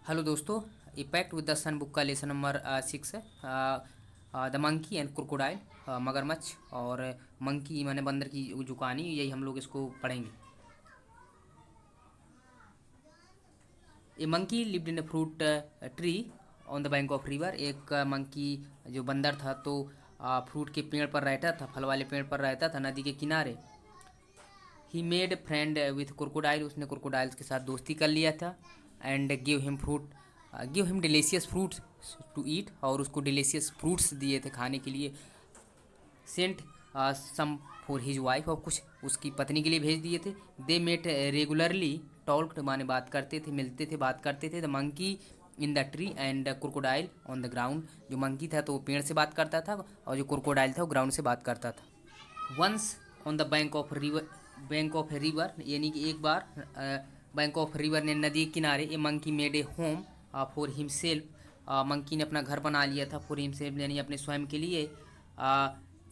Hello दोस्तों, impact with the sun book का lesson number 6 है। द मंकी एंड क्रोकोडाइल, मगरमच्छ और मंकी माने बंदर की जो कहानी, यही हम लोग इसको पढ़ेंगे। A monkey lived in a fruit tree on the bank of river. एक मंकी जो बंदर था तो फ्रूट के पेड़ पर रहता था, फल वाले पेड़ पर रहता था नदी के किनारे। He made friend with crocodile, उसने क्रोकोडाइल्स के साथ दोस्ती कर लिया था। And give him delicious fruits to eat, और उसको डिलीशियस फ्रूट्स दिए थे खाने के लिए। Sent some for his wife, और कुछ उसकी पत्नी के लिए भेज दिए थे। दे मेट रेगुलरली, टॉल्क्ड माने बात करते थे, मिलते थे, बात करते थे। The monkey in the tree and crocodile on the ground. जो मंकी था तो वो पेड़ से बात करता था, और जो क्रोकोडाइल था वो ग्राउंड से बात करता था। Once on the bank of a river, यानी कि एक बार बैंक ऑफ रिवर ने नदी के किनारे, a monkey made a home for himself. Monkey ने अपना घर बना लिया था, फॉर हिमसेल्फ यानी अपने स्वयं के लिए।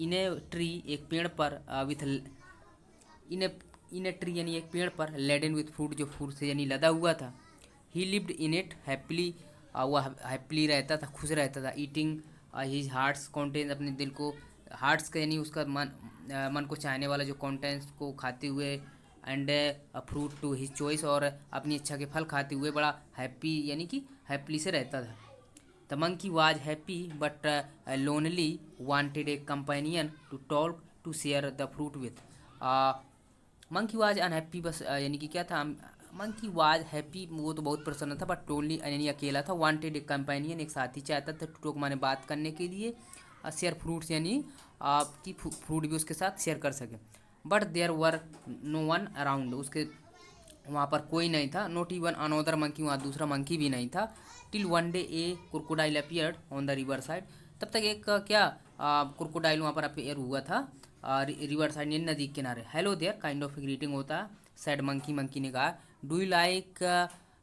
इन ए ट्री, एक पेड़ पर, with in A in a tree यानी एक पेड़ पर, लेडन विथ फ्रूट, जो फ्रूट से यानी लदा हुआ था। ही लिव्ड इन इट हैप्पीली, वह हैप्पीली रहता था, खुश रहता था। ईटिंग हिज हार्ट्स कॉन्टेंट, अपने दिल को, हार्ट्स का यानी उसका मन को चाहने वाला जो कॉन्टेंट्स को खाते हुए। And fruit to his choice, और अपनी इच्छा के फल खाते हुए बड़ा हैप्पी यानी कि हैप्पीली से रहता था। The monkey was happy but lonely, wanted a companion to talk to share the fruit with. Monkey was unhappy, बस यानी कि क्या था, मंकी वाज हैप्पी, वो तो बहुत प्रसन्न था, बट लोनली यानी अकेला था। वांटेड ए कंपेनियन, एक साथी चाहता था। टू टॉक माने बात करने के लिए। शेयर फ्रूट्स यानी कि फ्रूट भी उसके साथ शेयर कर सके। But there were no one around, उसके वहाँ पर कोई नहीं था। नॉट इवन अनोदर मंकी, वहाँ दूसरा मंकी भी नहीं था। Till one day A crocodile appeared on the river side, तब तक एक क्या क्रोकोडाइल वहाँ पर अपीयर हुआ था रिवर साइड यानी नदी के किनारे। Hello there kind of greeting होता है। सैड मंकी, मंकी ने कहा, do you like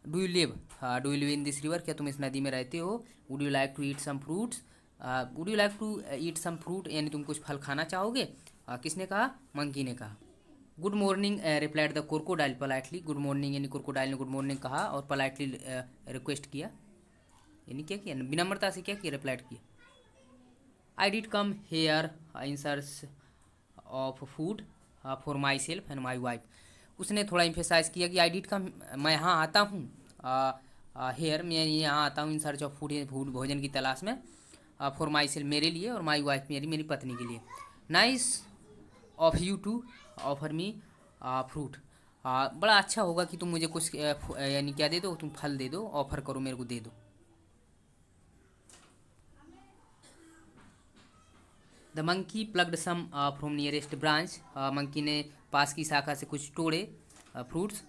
do you live do you live in this river, क्या तुम इस नदी में रहते हो? Would you like to eat some fruits, would you like to eat some fruit, यानी तुम कुछ फल खाना चाहोगे? किसने कहा? मंकी ने कहा। Good morning replied the crocodile politely, good morning यानी क्रोकोडाइल ने गुड मॉर्निंग कहा और पोलाइटली रिक्वेस्ट किया, यानी क्या किया, विनम्रता से क्या किया, रिप्लाइड किया। I did come here in search of food for my self and my wife. उसने थोड़ा इम्फेसाइज किया कि आई डिड कम, मैं यहाँ आता हूँ, हेयर मैं यहाँ आता हूँ, in search of food, food भोजन की तलाश में, फॉर माई सेल्फ मेरे लिए, और माई वाइफ मेरी मेरी पत्नी के लिए। Nice of you to offer me fruit, बड़ा अच्छा होगा कि तुम मुझे कुछ यानी क्या दे दो, तुम फल दे दो, ऑफर करो, मेरे को दे दो। The monkey plucked some from nearest branch, monkey ने पास की शाखा से कुछ तोड़े फ्रूट्स।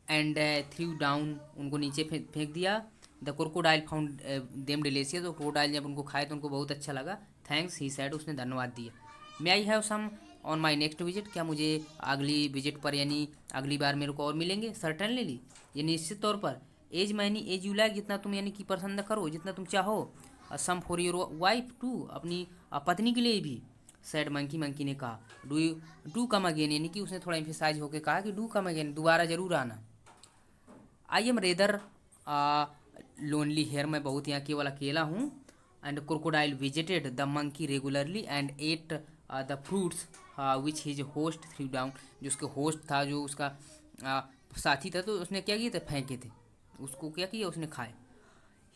एंड थ्रू डाउन, उनको नीचे फेंक दिया। The crocodile found them delicious, तो क्रोकोडाइल जब उनको खाए तो उनको बहुत अच्छा लगा। थैंक्स ही सैड, उसने धन्यवाद दिया। May I have some on my next visit, क्या मुझे अगली विजिट पर यानी अगली बार मेरे को और मिलेंगे? सर्टनली, ये निश्चित तौर पर। As many as you like, जितना तुम यानी कि पसंद करो, जितना तुम चाहो। Some for your wife too, अपनी पत्नी के लिए भी। सैड मंकी, मंकी ने कहा। डू कम अगेन, यानी कि उसने थोड़ा इम्फेसाइज होकर कहा कि डू कम अगेन, दोबारा जरूर आना। I am rather lonely here, मैं बहुत यहाँ केवल अकेला हूँ। And crocodile visited the monkey regularly and ate the fruits which his host threw down, जो उसके होस्ट था, जो उसका साथी था, तो उसने क्या किया था, फेंके थे उसको, क्या किया उसने खाए।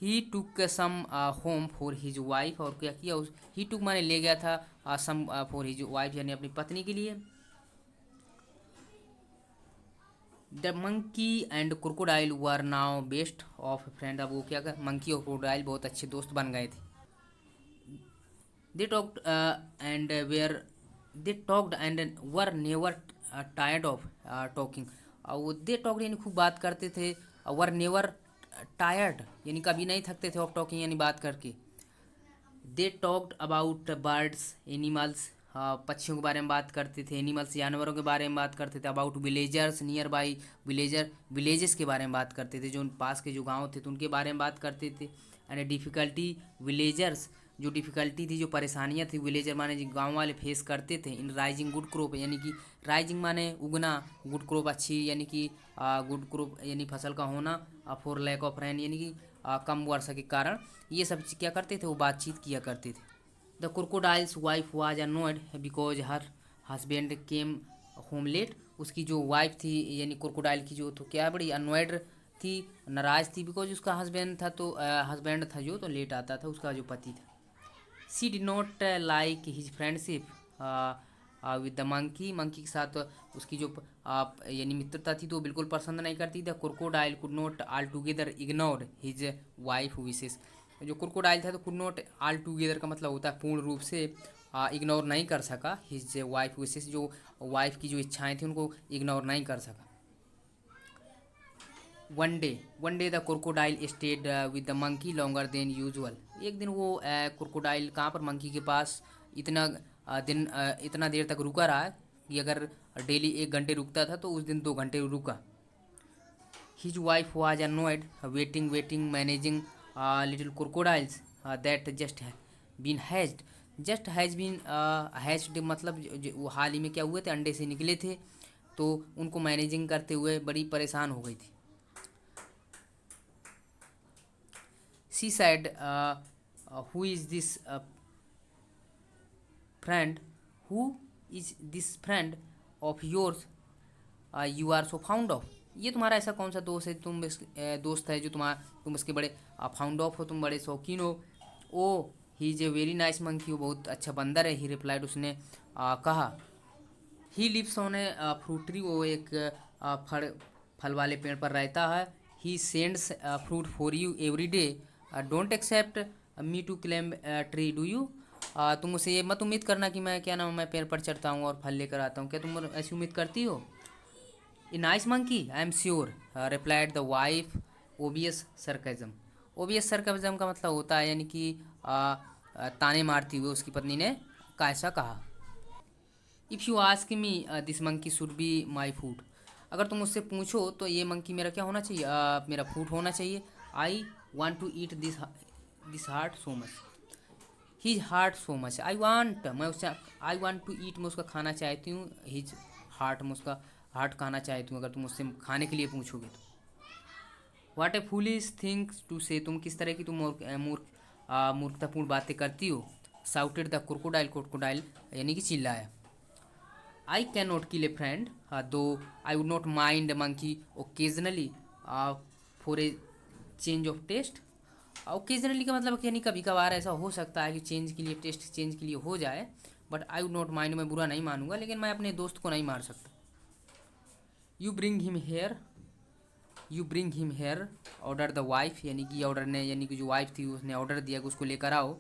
ही टुक सम होम फॉर हिज वाइफ, और क्या किया उस ही टुक माने ले गया था सम फॉर हिज वाइफ यानी अपनी पत्नी के लिए। The monkey and crocodile were now best of friend, अब वो क्या कर, मंकी और क्रोकोडाइल बहुत अच्छे दोस्त बन गए थे। They talked and where they talked and were never tired of talking, वो दे टॉक्ड यानी खूब बात करते थे, वर नेवर टायर्ड यानी कभी नहीं थकते थे, ऑफ टॉकिंग यानी बात करके। They talked about birds animals, पक्षियों के बारे में बात करते थे। एनिमल्स जानवरों के बारे में बात करते थे। About villagers near by, villages के बारे में बात करते थे, जो पास के जो गांव थे तो उनके बारे में बात करते थे। एंड डिफ़िकल्टी विलेजर्स जो डिफ़िकल्टी थी, जो परेशानियाँ थी विलेजर माने जो गांव वाले फेस करते थे इन राइजिंग गुड क्रॉप, यानी कि राइजिंग माने उगना, गुड क्रॉप अच्छी, यानी कि गुड क्रॉप यानी फसल का होना, फॉर लैक ऑफ रेन यानी कि कम वर्षा के कारण, ये सब क्या करते थे, वो बातचीत किया करते थे। The crocodile's wife was annoyed because her husband came home late. उसकी जो वाइफ थी यानी क्रोकोडाइल की जो, तो क्या बड़ी अनोयड थी, नाराज थी, बिकॉज उसका हस्बैंड था, तो हस्बैंड था जो, तो लेट आता था, उसका जो पति था। She did not like his friendship with the monkey. Monkey के साथ उसकी जो यानी मित्रता थी, तो बिल्कुल पसंद नहीं करती। The crocodile could not all together ignore his wife wishes. जो क्रोकोडाइल था, तो कुड नॉट ऑल टुगेदर का मतलब होता है पूर्ण रूप से इग्नोर नहीं कर सका हिज वाइफ विशेस, जो वाइफ की जो इच्छाएं थी उनको इग्नोर नहीं कर सका। One day the crocodile stayed with the monkey longer than usual. एक दिन वो क्रोकोडाइल कहाँ पर, मंकी के पास इतना इतना देर तक रुका रहा कि अगर डेली 1 घंटे रुकता था, तो उस दिन 2 घंटे रुका। His wife was annoyed waiting managing little crocodiles that just been hatched. Just has been hatched मतलब वो हाल ही में क्या हुए थे, अंडे से निकले थे, तो उनको मैनेजिंग करते हुए बड़ी परेशान हो गई थी। She said, who is this friend? Who is this friend of yours you are so fond of? ये तुम्हारा ऐसा कौन सा दोस्त है, दोस्त है जो तुम इसके बड़े फाउंड ऑफ हो, तुम बड़े शौकीन हो। Oh he is a very nice monkey, वो बहुत अच्छा बंदर है। ही रिप्लाइड, उसने कहा। He lives on a fruit tree, वो एक फल वाले पेड़ पर रहता है। He sends fruit for you every day, don't except me to claim tree do you. तुम मुझसे ये मत उम्मीद करना कि मैं क्या नाम मैं पेड़ पर चढ़ता हूँ और फल लेकर आता हूँ, क्या तुम ऐसी उम्मीद करती हो। A nice monkey I am sure, replied the wife obvious sarcasm. Obvious sarcasm का मतलब होता है यानी कि ताने मारती हुए उसकी पत्नी ने कैसा कहा। If you ask me this monkey should be my food. अगर तुम मुझसे पूछो तो ये मंकी मेरा क्या होना चाहिए, मेरा फूड होना चाहिए। I want to eat this heart so much, his heart so much. मैं उससे आई वॉन्ट टू ईट, मैं उसका खाना चाहती हूँ। हिज हार्ट, मैं उसका हार्ट खाना चाहती हूँ, अगर तुम मुझसे खाने के लिए पूछोगे तो। वाट ए फूलिश थिंग्स टू से, तुम किस तरह की तुम मूर्खतापूर्ण बातें करती हो। साउटेड द क्रोकोडाइल यानी कि चिल्लाया। I cannot kill a friend, though I would not mind a monkey occasionally for a change of taste. Occasionally का मतलब यानी कभी कभार ऐसा हो सकता है कि चेंज के लिए, टेस्ट चेंज के लिए हो जाए, but I would not mind, मैं बुरा नहीं मानूंगा, लेकिन मैं अपने दोस्त को नहीं मार सकता। You bring him hair order the wife, यानी कि ऑर्डर ने यानी कि जो वाइफ थी उसने ऑर्डर दिया कि उसको लेकर आओ।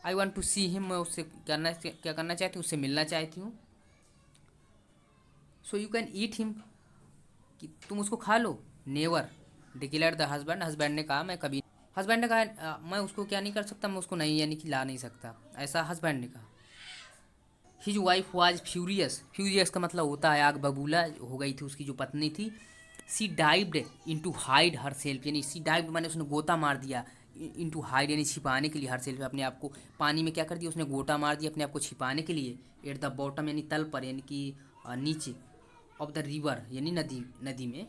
I want to see him, मैं उससे क्या करना चाहती हूँ, उससे मिलना चाहती हूँ। So you can eat him, कि तुम उसको खा लो। नेवर डिक्लेयर द हस्बैंड ने कहा, मैं कभी। हस्बैंड ने कहा मैं उसको क्या नहीं कर सकता, मैं उसको नहीं यानी कि ला नहीं सकता, ऐसा हस्बैंड ने कहा। हिज वाइफ वाज फ्यूरियस का मतलब होता है आग बबूला हो गई थी उसकी जो पत्नी थी। She dived into hide herself, यानी सी डाइव्ड माने उसने गोता मार दिया, इनटू हाइड यानी छिपाने के लिए, हर सेल्फ अपने आप को पानी में क्या कर दिया, उसने गोता मार दिया अपने आप को छिपाने के लिए। एट द बॉटम यानी तल पर, यानी कि नीचे, ऑफ द रिवर यानी नदी में।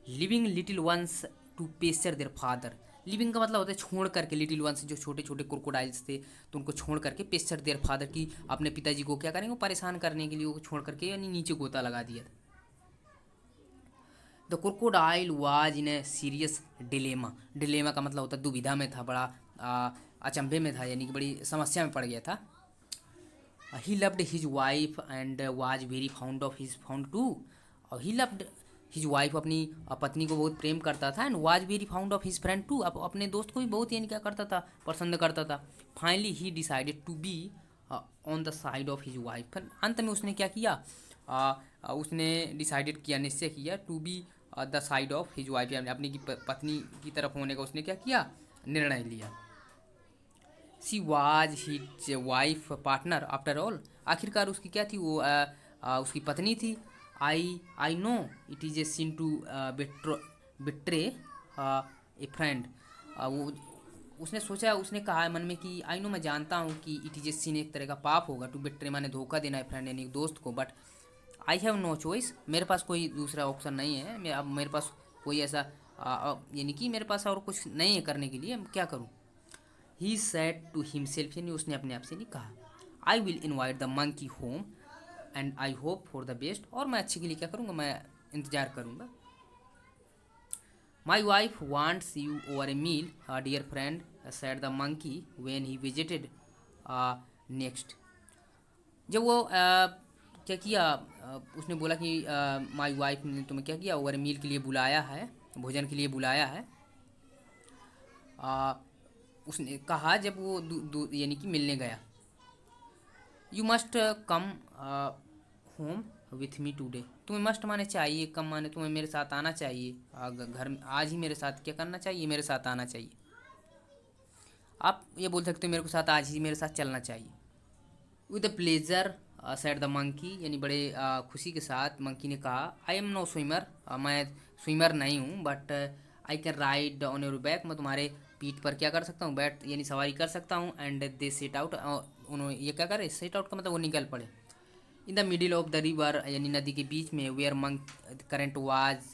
Living little ones to pester their father. Living का मतलब होता है छोड़ करके, लिटिल वंस जो छोटे छोटे क्रोकोडाइल्स थे, तो उनको छोड़ करके पेस्चर देयर फादर की अपने पिताजी को क्या करेंगे, परेशान करने के लिए वो छोड़ करके यानी नीचे गोता लगा दिया था। The crocodile was in a serious dilemma का मतलब होता है दुविधा में था, बड़ा अचंभे में था, यानी कि बड़ी समस्या में पड़ गया था। He loved his wife and was very fond of his found too. और ही लव्ड हिज वाइफ, अपनी पत्नी को बहुत प्रेम करता था। And was very fond of his friend too, अब अपने दोस्त को भी बहुत यानी क्या करता था, पसंद करता था। Finally he decided to be on the side of his wife. फिर अंत में उसने क्या किया, उसने डिसाइडेड किया, निश्चय किया, to be the side of his wife, यानी अपनी पत्नी की तरफ होने का उसने क्या किया, निर्णय लिया। She was his wife partner after all, आखिरकार उसकी क्या थी, वो उसकी पत्नी थी। I know it is a sin to betray a friend. वो उसने सोचा, उसने कहा मन में कि आई नो, मैं जानता हूँ कि इट इज ए sin, एक तरह का पाप होगा, टू बिट्रे माने धोखा देना है फ्रेंड यानी दोस्त को, but I have no choice, मेरे पास कोई दूसरा ऑप्शन नहीं है, मैं अब मेरे पास कोई ऐसा यानी कि मेरे पास और कुछ नहीं है करने के लिए, मैं क्या करूँ। ही सेड टू हिमसेल्फ, यानी उसने अपने आप से नहीं कहा, I will invite the monkey home and I hope for the best, और मैं अच्छे के लिए क्या करूँगा, मैं इंतज़ार करूँगा। My wife wants you over a meal dear friend, said the monkey when he visited next. जब वो क्या किया, उसने बोला कि माई वाइफ ने तुम्हें क्या किया, ओवर मील के लिए बुलाया है, भोजन के लिए बुलाया है। उसने कहा जब वो यानी कि मिलने गया, you must come home with me today, तुम्हें मस्ट माने चाहिए, कम माने तुम्हें मेरे साथ आना चाहिए, घर में आज ही मेरे साथ क्या करना चाहिए, मेरे साथ आना चाहिए। आप ये बोल सकते हो मेरे को साथ आज ही मेरे साथ चलना चाहिए। With pleasure said the monkey, यानी बड़े खुशी के साथ मंकी ने कहा, आई एम नो स्विमर, मैं स्विमर नहीं हूँ, but I can ride on your back, मैं तुम्हारे पीठ पर क्या कर सकता हूँ, बैठ यानी सवारी कर सकता हूँ। एंड दे सेट आउट, उन्होंने ये क्या करे, सेट आउट का मतलब वो निकल पड़े। In the middle of the river, यानी नदी के बीच में, where monk current was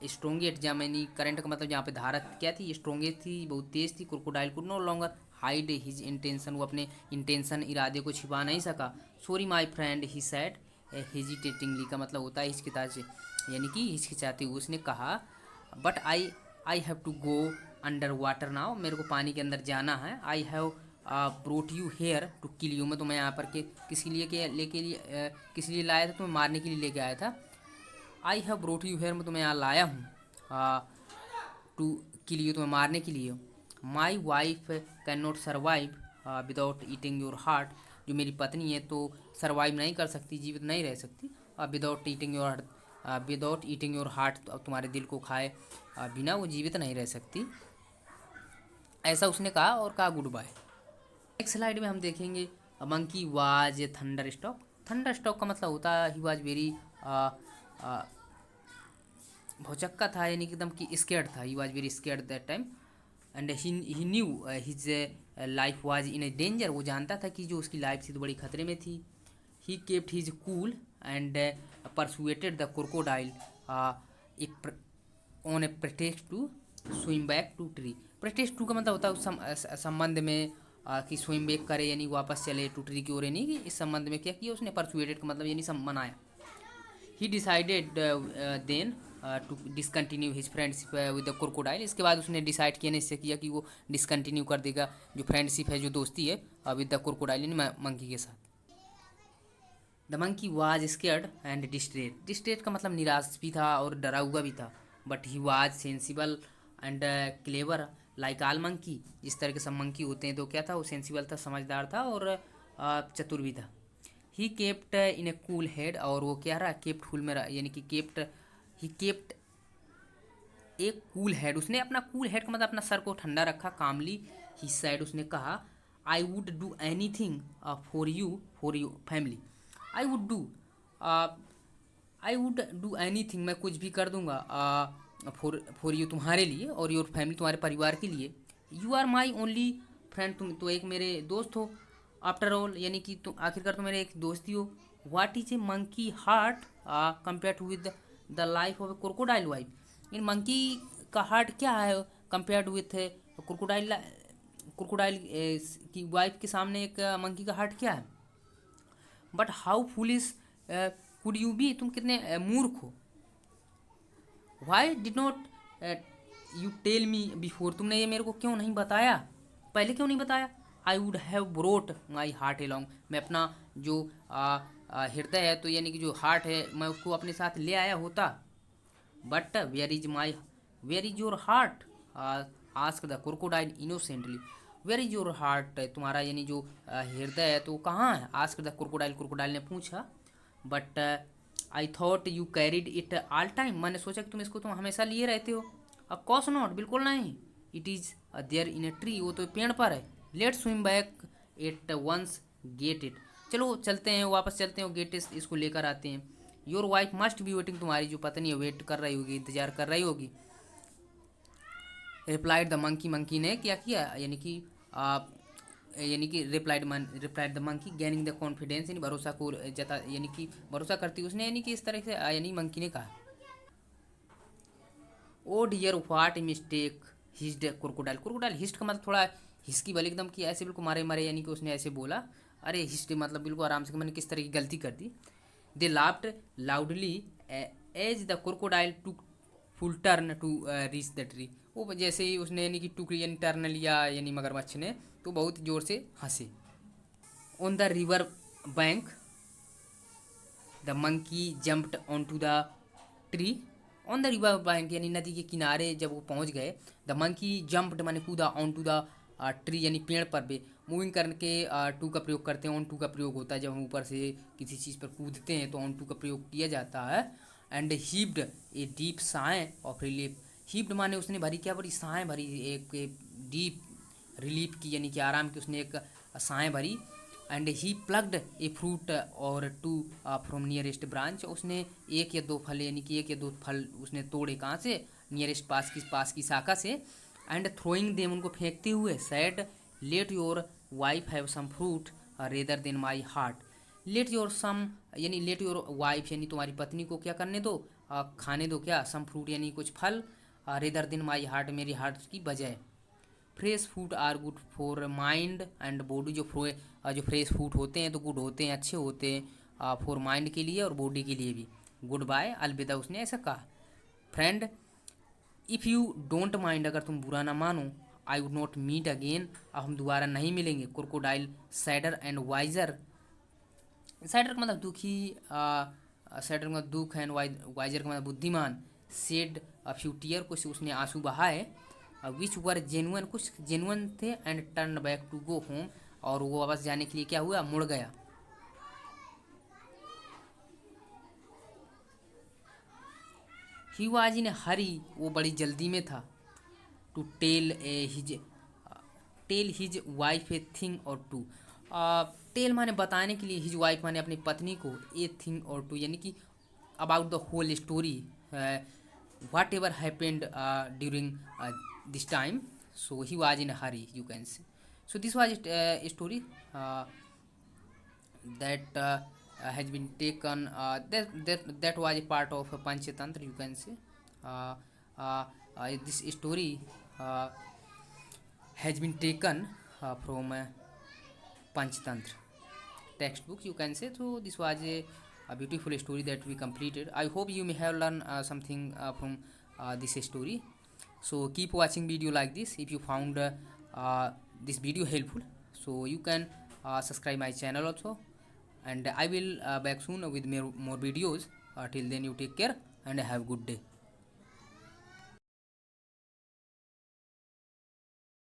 strongest, जहाँ यानी करंट का मतलब जहाँ पे धारा क्या थी, स्ट्रोंगेस्ट थी, बहुत तेज थी। Crocodile could no longer hide his intention, वो अपने इंटेंशन इरादे को छिपा नहीं सका। Sorry my friend he said hesitatingly, का मतलब होता है हिचकिचाते, यानी कि हिचकिचाते हुए उसने कहा, but I have to go under water now, मेरे को पानी के अंदर जाना है। I have brought you here to kill you, मैं तुम्हें यहाँ पर के किसी लिए के लेके लिए किस लिए लाया था, तुम्हें मारने के लिए लेके आया था। I have brought you here, मैं तुम्हें यहाँ लाया हूँ टू किल यू, तुम्हें मारने के लिए। My wife can not survive without eating your heart, जो मेरी पत्नी है तो सर्वाइव नहीं कर सकती, जीवित नहीं रह सकती without eating your heart, without eating your heart, तुम्हारे दिल को खाए बिना वो जीवित नहीं रह सकती, ऐसा उसने कहा और कहा गुड बाय। नेक्स्ट स्लाइड में हम देखेंगे monkey was a thunder stock. Thunder stock का मतलब होता है ही वाज वेरी भौचक्का था, यानी कि एकदम कि स्केर्ड था, he was very scared that time and he new his life was in A danger, वो जानता था कि जो उसकी लाइफ थी तो बड़ी खतरे में थी। He kept his cool and persuaded the crocodile on a pretext to swim back to tree. Pretext to का मतलब होता है उस संबंध में कि स्विम बैक करे, यानी वापस चले टू ट्री की ओर, यानी कि इस संबंध में क्या किया उसने, परसुएटेड का मतलब यानी मनाया। He decided then to discontinue his friendship with the crocodile, इसके बाद उसने डिसाइड किया, इससे किया कि वो डिसकंटिन्यू कर देगा जो फ्रेंडशिप है, जो दोस्ती है विद द क्रोकोडाइल यानी मंकी के साथ। The monkey was scared and distraught, distraught का मतलब निराश भी था और डरा हुआ भी था, but he was sensible and clever like all monkey, जिस तरह के सब मंकी होते हैं तो क्या था, वो सेंसिबल था, समझदार था और चतुर भी था। He kept in A cool head, और वो क्या रहा, केप्ट फुल में रहा, यानी कि केप्ट, ही केप्ट एक कूल हेड, उसने अपना कूल हेड का मतलब अपना सर को ठंडा रखा, कामली ही साइड, उसने कहा, I would do any thing for you family, I would do any thing, मैं कुछ भी कर दूंगा फॉर यू, तुम्हारे लिए, और योर फैमिली, तुम्हारे परिवार के लिए। You are my only friend, तुम तो एक मेरे दोस्त हो, आफ्टर ऑल, यानी कि तुम आखिरकार तो मेरे एक दोस्त ही हो। What is a monkey heart compare to with the life of a crocodile wife, इन मंकी का हार्ट क्या है कंपेयर्ड विथ क्रोकोडाइल, क्रोकोडाइल की वाइफ के सामने एक मंकी का हार्ट क्या है। But how foolish could you be, तुम कितने मूर्ख हो। Why did not you tell me before, तुमने ये मेरे को क्यों नहीं बताया, पहले क्यों नहीं बताया। I would have brought my heart along, मैं अपना जो हृदय है तो यानी कि जो हार्ट है मैं उसको अपने साथ ले आया होता। But where is your heart ask the crocodile innocently, where is your heart, तुम्हारा यानी जो हृदय है तो कहाँ है, आस्क द क्रोकोडाइल, क्रोकोडाइल ने पूछा। But I thought you carried it all time, मैंने सोचा कि तुम हमेशा लिए रहते हो। ऑफ कोर्स नॉट, बिल्कुल नहीं। It is there in a tree, वो तो पेड़ पर है। Let swim back it once get it, चलो चलते हैं, वापस चलते हैं, गेट इसको लेकर आते हैं। Your wife must be waiting, तुम्हारी जो पत्नी है वेट कर रही होगी, इंतजार कर रही होगी। रिप्लाइड द मंकी, मंकी ने क्या किया, यानी कि replied the monkey gaining the confidence, यानी भरोसा को जता, यानी कि भरोसा करती उसने, यानी कि इस तरह से यानी मंकी ने कहा, oh dear what mistake hissed crocodile. Crocodile hissed का मतलब थोड़ा हिस्की वाले एकदम कि ऐसे बिल्कुल मारे मारे, यानी कि उसने ऐसे बोला, अरे हिस्ट मतलब बिल्कुल आराम से, मैंने किस तरह की गलती कर दी। They laughed loudly as the crocodile to full turn to reach the tree. वो जैसे ही उसने यानी कि टुक यानी टर्न लिया, यानी मगरमच्छ ने, तो बहुत जोर से हंसे। On the river bank the monkey jumped on to the tree. On the river bank यानी नदी के किनारे जब वो पहुंच गए, द मंकी जम्प्ड माने कूदा, ऑन टू द ट्री यानी पेड़ पर भी। मूविंग करके टू का प्रयोग करते हैं, ऑन टू का प्रयोग होता है जब हम ऊपर से किसी चीज़ पर कूदते हैं तो ऑन टू का प्रयोग किया जाता है। And heaped a deep Sai of relief. Heaped माने उसने भरी, क्या भरी, साय भरी, एक डीप रिलीफ की, यानी कि आराम की उसने एक साय भरी। And he plucked a fruit or two from nearest branch. उसने एक या दो फल, यानी कि एक या दो फल उसने तोड़े, कहाँ से, नियरेस्ट पास की शाखा से। एंड थ्रोइंग देम, उनको फेंकते हुए, said let your wife have some fruit rather than my heart. Let your some यानी लेट योर वाइफ यानी तुम्हारी पत्नी को क्या करने दो, खाने दो क्या, सम फ्रूट यानी कुछ फल, रेदर देन माई हार्ट मेरी हार्ट की बजाय। Fresh food are good for mind and body. जो फ्रेश फूड होते हैं तो गुड होते हैं, अच्छे होते हैं फॉर माइंड के लिए और बॉडी के लिए भी। गुड बाय, अलविदा, उसने ऐसा कहा। Friend if you don't mind, अगर तुम बुरा ना मानो, I would not meet again, अब हम दोबारा नहीं मिलेंगे। Crocodile sadder and wiser. Sadder का मतलब दुखी, सैडर का मतलब दुख है, वाइजर का मतलब बुद्धिमान। सेड फ्यू टीयर, कुछ उसने आंसू बहाए, विच वर जेनुअन, कुछ जेनुअन थे। And turn back to go home, और वो वापस जाने के लिए क्या हुआ, मुड़ गया। ही वाज इन हरी, वो बड़ी जल्दी में था। To tell his wife a thing or two. Tell माने बताने के लिए, हिज वाइफ माने अपनी पत्नी को, ए थिंग और टू यानी कि about the whole story, whatever happened during this time. So he was in hurry, you can say. So this was story that has been taken, that was a part of Panchatantra, you can say. uh, this story has been taken from Panchatantra textbook, you can say. So this was a beautiful story that we completed. I hope you may have learned something from this story. So keep watching video like this. If you found this video helpful, so you can subscribe my channel also, and I will back soon with more videos. Till then you take care and have a good day.